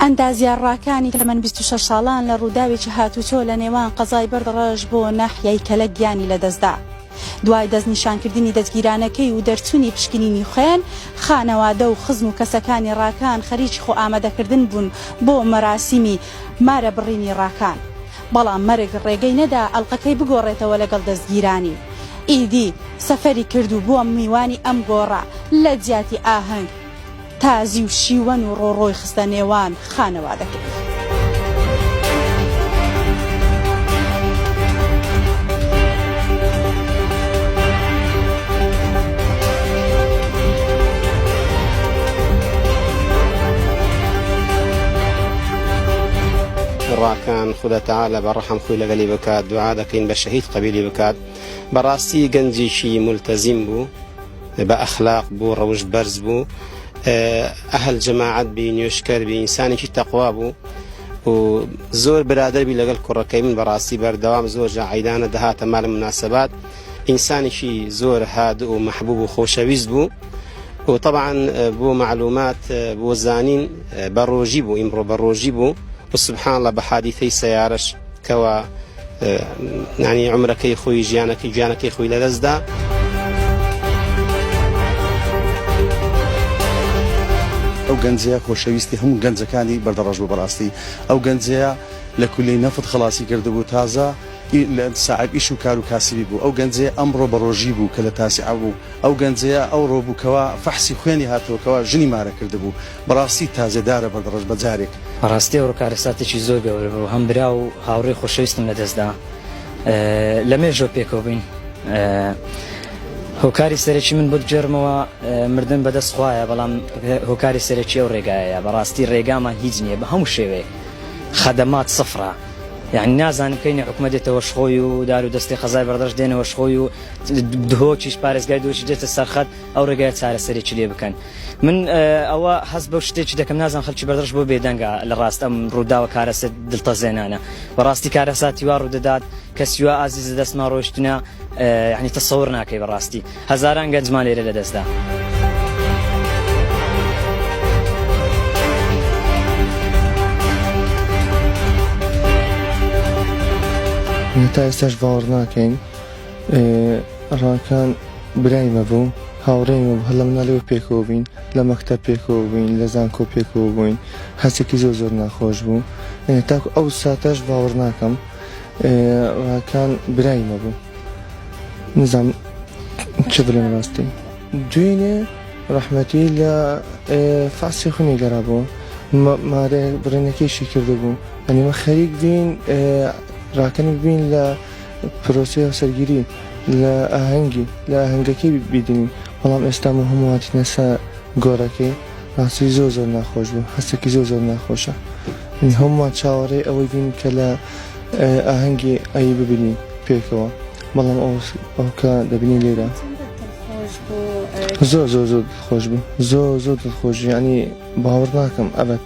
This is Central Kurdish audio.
ئەندازیارڕاکانی تەمەن 26 ساڵان لە ڕووداوێکی هاتوچۆ لە نێوان قەزای بەردڕەش بۆ ناحیەی کەلک گیانی لەدەستدا. دوای دەستنیشانکردنی دەستگیرانەکەی و دەرچوونی پشکنینی خوێن، خانەوادە و خزم و کەسەکانی ڕاکان خەریکی خۆ ئامادەکردن بوون بۆ مەراسیمی مارە بڕینی ڕاکان. بەڵام مەرگ ڕێگەی نەدا ئەڵقەکەی بگۆڕێتەوە لەگەڵ دەستگیرانی. ئیدی سەفەری کردو بووە میوانی ئەم گۆڕە لە جیاتی ئاهەنگ تازی و شیوەن و ڕۆڕۆی خستە نێوان خانەوادەکەی. ڕاکان خودە تەعالە بە ڕەحم خۆی لەگەلی بکات، دوعا دەکەین بە شەهید قەبیلی بکات. بەڕاستی گەنجێکی مولتەزیم بوو، بە ئەخلاق بوو، ڕەوش بەرز بوو، ئەهل جەماعەت بی، نوێشکەر بی، ئینسانێکی تەقوا بوو و زۆر برادەربی لەگەڵ کوڕەکەی من. بەڕاستی بەردەوام زۆر جا عەیدانە دەهاتە مال مناسبات. ئینسانێکی زۆر هادوو و مەحبوب و خۆشەویست بوو و طبعا بۆ معلومات بۆ زانین بەڕۆژی بوو، ئیمڕۆ بەڕۆژی بوو وسبحان الله بحادثەی سەیارەش کەوا يعني عمرەکەی خۆی ژیانەکەی خۆی لەدەستدا. ئەو گەنجەیە خۆشەویستی هەموو گەنجەکانی بەردەڕەش بوو. بەڕاستی ئەو گەنجەیە لە کولەی نەفت خلاصی کردبوو، تازە لە ساعب ئیش و کار و کاسبی بوو. ئەو گەنجەیە ئەمڕۆ بەڕۆژی بوو کە لە تاسیعە بوو. ئەو گەنجەیە ئەو ڕۆبووکەوە فەحسی خوێنی هاتووەکەوە ژنی مارە کردبوو. بەڕاستی تازەدارە بەردەڕەش بەجارێک. بەڕاستی ئەو کارەساتێکی زۆر گەورە بوو، هەم برا و هاوڕێی خۆشەویستم لەدەستدا. لە مێژۆ پێکەوە بووین. هۆکاری سەرەکی من بۆ جێرمەوە مردن بەدەست خوایە، بەڵام هۆکاری سەرەکی ئەو ڕێگایە. بەڕاستی ڕێگامان هیچ نییە بە هەموو شێوەیە، خەدەمات سفرە. یعنی نازانم کەینە حکومەت دێتەوە شخۆی و دار و دەستی قەزای بەردەش دێنەوە شخۆی و دهۆکیش پارێزگای دۆشی دێتە سەرخەت، ئەو ڕێگای چارەسەرێکی لێ بکەن. من ئەوە هەست بەو شتێکی دەکەم، نازان خەڵکی بەردەش بۆ بێدەنگە لە ڕاست ئەم ڕووداوە کارەسەت دڵتەزێنانە. بەڕاستی کارەساتی وا ڕوودەدات، کەسیوە ئازیزە دەستمان ڕۆیشتونە، یعنی تەسەوور ناکەی. بەڕاستی هەزاران گەنجمان لێرە لەدەستدا. تا ئێستاش باوەڕ ناکەین. ڕاکان برایمە بوو، هاوڕێمە بوو، هەڵە مناڵەوە پێکەوە بووین، لە مەکتەب پێکەوە بووین، لە زانکۆ پێکەوە بووین. هەستێکی زۆر ناخۆش بوو. تاکو ئەو ساتەش باوەڕ ناکەم ڕاکان برایمە بوو. نزانم چ بڵێم ڕاستی. دوێنێ ڕەحمەتی لە فاسی خوێنی گەڕا بوو، مارە بڕێنەکەیشی کرده بوو. ئەنیمە خەریک بین ڕاکەنی ببین لە پرۆسی هەسەرگیری لە ئاهەنگەکەی بیدنین. بەڵام ئێستا هەموو هاتینە سەر گۆڕەکەی. ڕاستی زۆر ناخۆش بوو، هەستێکی زۆر ناخۆشە. هەمووان چاوەڕێ ئەوەی بین کە لە ئاهەنگی ئەی ببینین پێکەوە، بەڵام ئەو کە دەبینی لێرە زۆر خۆش بوو، زۆر دڵخۆش. ینی باوەڕ ناکەم ئەبەت.